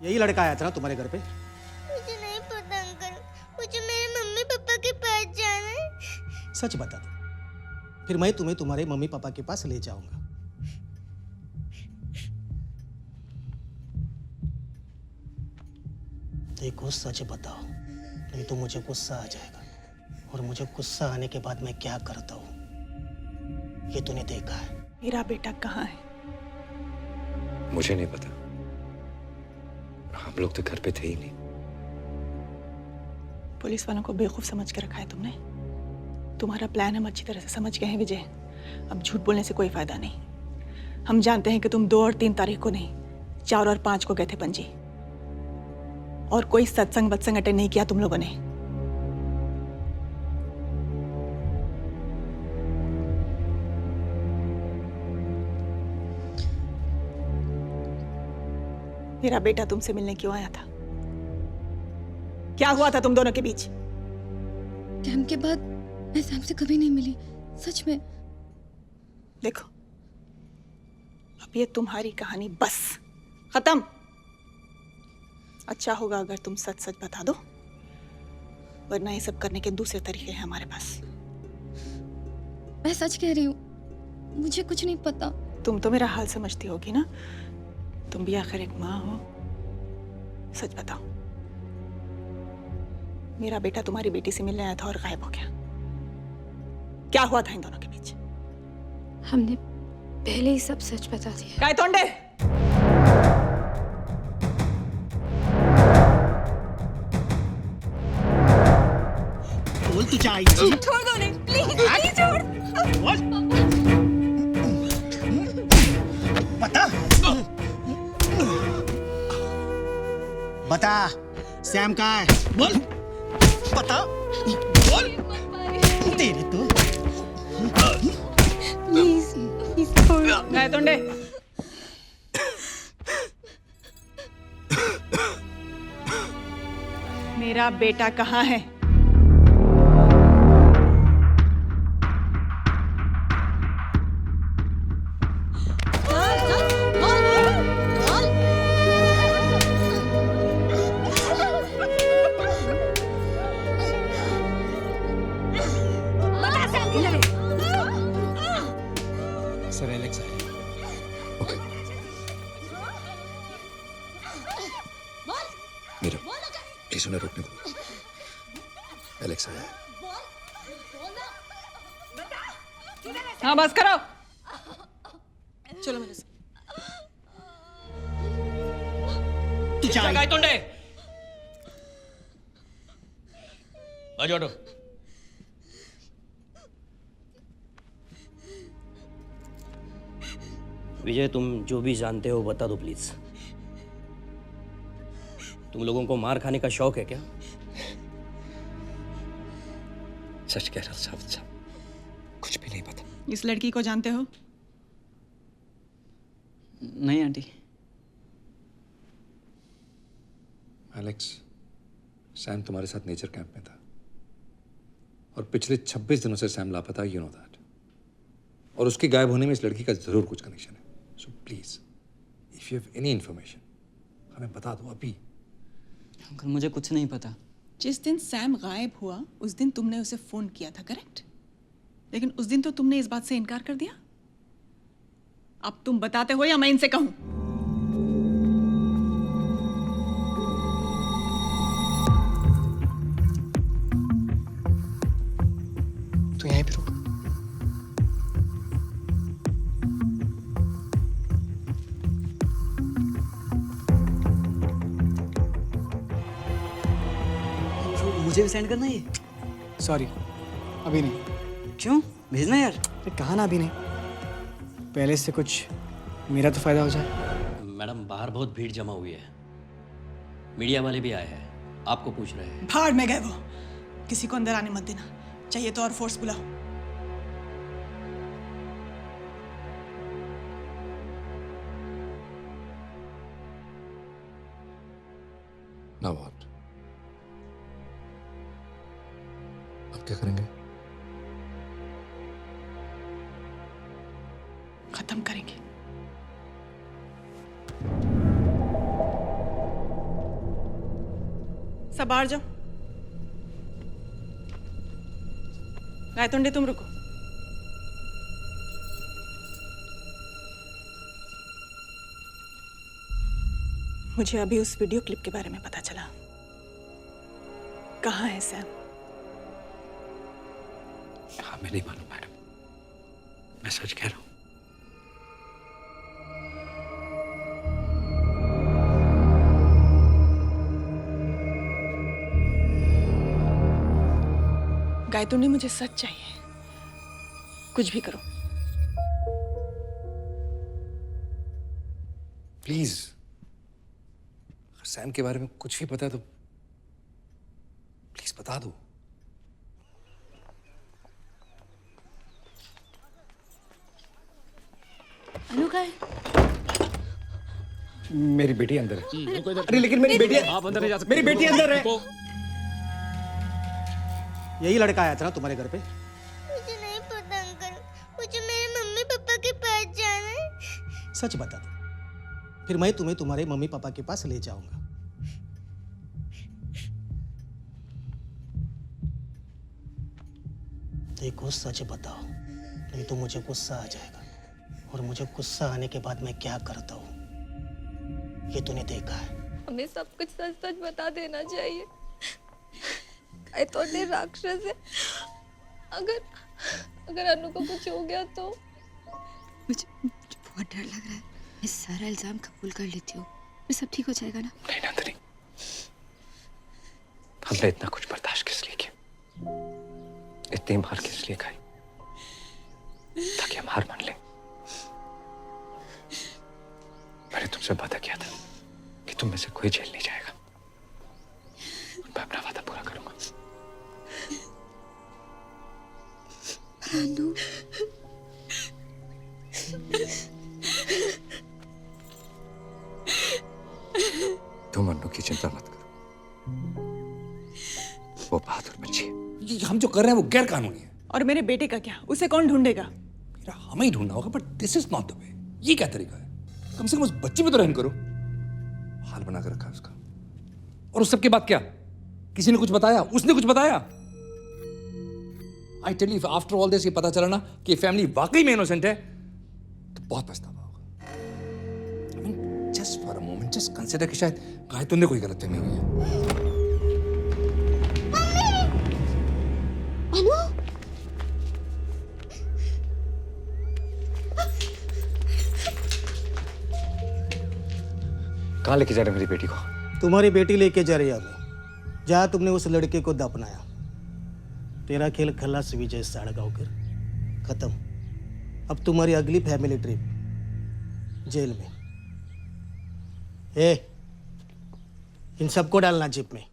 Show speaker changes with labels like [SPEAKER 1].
[SPEAKER 1] यही लड़का आया था ना तुम्हारे घर पे?
[SPEAKER 2] मुझे नहीं पता अंकल, मुझे मेरे मम्मी पापा के पास जाना है।
[SPEAKER 1] सच बता दो, फिर मैं तुम्हें तुम्हारे मम्मी पापा के पास ले जाऊंगा। देखो सच बताओ, नहीं तो मुझे गुस्सा आ जाएगा, और मुझे गुस्सा आने के बाद मैं क्या करता हूँ ये तूने देखा है।
[SPEAKER 3] मेरा बेटा कहाँ है?
[SPEAKER 4] मुझे नहीं पता, हम लोग तो घर पे थे ही नहीं।
[SPEAKER 3] पुलिस वालों को बेवकूफ समझ के रखा है तुमने। तुम्हारा प्लान हम अच्छी तरह से समझ गए हैं विजय। अब झूठ बोलने से कोई फायदा नहीं। हम जानते हैं कि तुम 2 और 3 तारीख को नहीं, 4 और 5 को गए थे पणजी, और कोई सत्संग वत्संग अटेंड नहीं किया तुम लोगों ने। मेरा बेटा तुमसे मिलने क्यों आया था? क्या हुआ था तुम दोनों के बीच?
[SPEAKER 5] कैंप के बाद मैं सैम से कभी नहीं मिली, सच में।
[SPEAKER 3] देखो, अब ये तुम्हारी कहानी बस खत्म। अच्छा होगा अगर तुम सच सच बता दो, वरना ये सब करने के दूसरे तरीके हैं हमारे पास।
[SPEAKER 5] मैं सच कह रही हूँ, मुझे कुछ नहीं पता।
[SPEAKER 3] तुम तो मेरा हाल समझती होगी ना, तुम भी आखिर एक माँ हो। सच बताओ, मेरा बेटा तुम्हारी बेटी से मिलने आया था और गायब हो गया। क्या हुआ था इन दोनों के बीच?
[SPEAKER 5] हमने पहले ही सब सच बता दिया।
[SPEAKER 3] काय तोंडे,
[SPEAKER 1] बोल तू चाहे
[SPEAKER 5] छोड़ दो नहीं, प्लीज प्लीज छोड़।
[SPEAKER 1] बता बता, सैम कहाँ है? बोल बता, बोल। तेरी तो
[SPEAKER 5] प्लीज प्लीज छोड़।
[SPEAKER 3] काय तोंडे, मेरा बेटा कहाँ है?
[SPEAKER 1] सर एलेक्स आया।
[SPEAKER 4] मीरा, प्लीज उन्हें रोकने को। एलेक्स आया है।
[SPEAKER 3] हाँ बस करो, चलो मेरे साथ।
[SPEAKER 1] तू चाहे
[SPEAKER 6] काय तोंडे, आ जाओ।
[SPEAKER 7] विजय, तुम जो भी जानते हो बता दो प्लीज। तुम लोगों को मार खाने का शौक है क्या?
[SPEAKER 4] सच कह रहा साहब, कुछ भी नहीं पता।
[SPEAKER 3] इस लड़की को जानते हो?
[SPEAKER 8] नहीं आंटी।
[SPEAKER 4] एलेक्स, सैम तुम्हारे साथ नेचर कैंप में था, और पिछले 26 दिनों से सैम लापता, यू नो दैट। और उसके गायब होने में इस लड़की का जरूर कुछ कनेक्शन है। So please, if you have any information, हमें बता दो अभी।
[SPEAKER 8] अंकल मुझे कुछ नहीं पता।
[SPEAKER 3] जिस दिन सैम गायब हुआ उस दिन तुमने उसे फोन किया था, करेक्ट? लेकिन उस दिन तो तुमने इस बात से इनकार कर दिया। अब तुम बताते हो या मैं इनसे कहूं?
[SPEAKER 8] तू यहीं पे रुक।
[SPEAKER 9] मुझे भी सेंड करना ये?
[SPEAKER 8] सॉरी, अभी नहीं।
[SPEAKER 9] क्यों? भेजना यार।
[SPEAKER 8] अरे कहा ना अभी नहीं, पहले से कुछ मेरा तो फायदा हो जाए।
[SPEAKER 7] मैडम, बाहर बहुत भीड़ जमा हुई है, मीडिया वाले भी आए हैं, आपको पूछ रहे हैं।
[SPEAKER 3] भाड़ में गए वो, किसी को अंदर आने मत देना। चाहिए तो और फोर्स बुलाओ।
[SPEAKER 4] Now what? अब क्या करेंगे?
[SPEAKER 3] खत्म करेंगे। सब बाहर जाओ। गायतुंडे तुम रुको। मुझे अभी उस वीडियो क्लिप के बारे में पता चला। कहाँ है सैम?
[SPEAKER 4] हमें नहीं मालूम मैडम, मैं सच कह रहा हूँ।
[SPEAKER 3] गायतुंडे मुझे सच चाहिए, कुछ भी करो।
[SPEAKER 4] प्लीज, अगर सैम के बारे में कुछ भी पता है तो प्लीज बता दो।
[SPEAKER 5] अनु का है?
[SPEAKER 4] मेरी बेटी अंदर है। अरे लेकिन मेरी बेटी, आप अंदर नहीं जा सकते। मेरी बेटी अंदर है।
[SPEAKER 1] यही लड़का आया था ना तुम्हारे घर पे?
[SPEAKER 2] मुझे नहीं पता अंकल, मुझे मेरे मम्मी पापा के पास जाना है।
[SPEAKER 1] सच बता दो, फिर मैं तुम्हें तुम्हारे मम्मी पापा के पास ले जाऊंगा। देखो सच बताओ, नहीं तो मुझे गुस्सा आ जाएगा, और मुझे गुस्सा आने के बाद मैं क्या करता हूँ ये तूने देखा है।
[SPEAKER 5] हमें सब कुछ सच सच बता देना चाहिए। गायतुंडे राक्षस है। अगर अनु को कुछ हो गया तो
[SPEAKER 10] मुझे बहुत डर लग रहा है। मैं सारा इल्जाम कबूल कर लेती हूँ, फिर सब ठीक हो जाएगा ना?
[SPEAKER 4] नहीं नंदिनी, हमने इतना कुछ बर्दाश्त किस लिए किया, इतनी मार किस लिए खाई, ताकि हम हार मान लें। मैंने तुमसे वादा किया था कि तुम में से कोई जेल नहीं जाएगा। मैं अपना वादा पूरा करूंगा।
[SPEAKER 10] अनु,
[SPEAKER 4] तुम अनु की चिंता मत करो, वो बहादुर बच्ची है। हम जो कर रहे हैं वो गैर कानूनी है।
[SPEAKER 3] और मेरे बेटे का क्या? उसे कौन ढूंढेगा?
[SPEAKER 4] मेरा हमें ही ढूंढना होगा, but this is not the way. ये क्या तरीका है? कम से कम उस बच्ची पे तो रहम करो। हाल बना कर रखा है उसका। और उस सब के बाद क्या? किसी ने कुछ बताया? उसने कुछ बताया? I tell you, after all this ये पता चला ना कि फैमिली वाकई में इनोसेंट है, तो बहुत पछतावा होगा। I mean, just for a moment just consider कि शायद गायतुंडे कोई गलतफहमी हुई है।
[SPEAKER 2] अनु,
[SPEAKER 4] कहाँ लेके जा रहे मेरी बेटी को?
[SPEAKER 1] तुम्हारी बेटी लेके जा रही है हमें, जहाँ तुमने उस लड़के को दफनाया। तेरा खेल खलास विजय साड़गांवकर, खत्म। अब तुम्हारी अगली फैमिली ट्रिप जेल में। इन सबको डालना जिप में।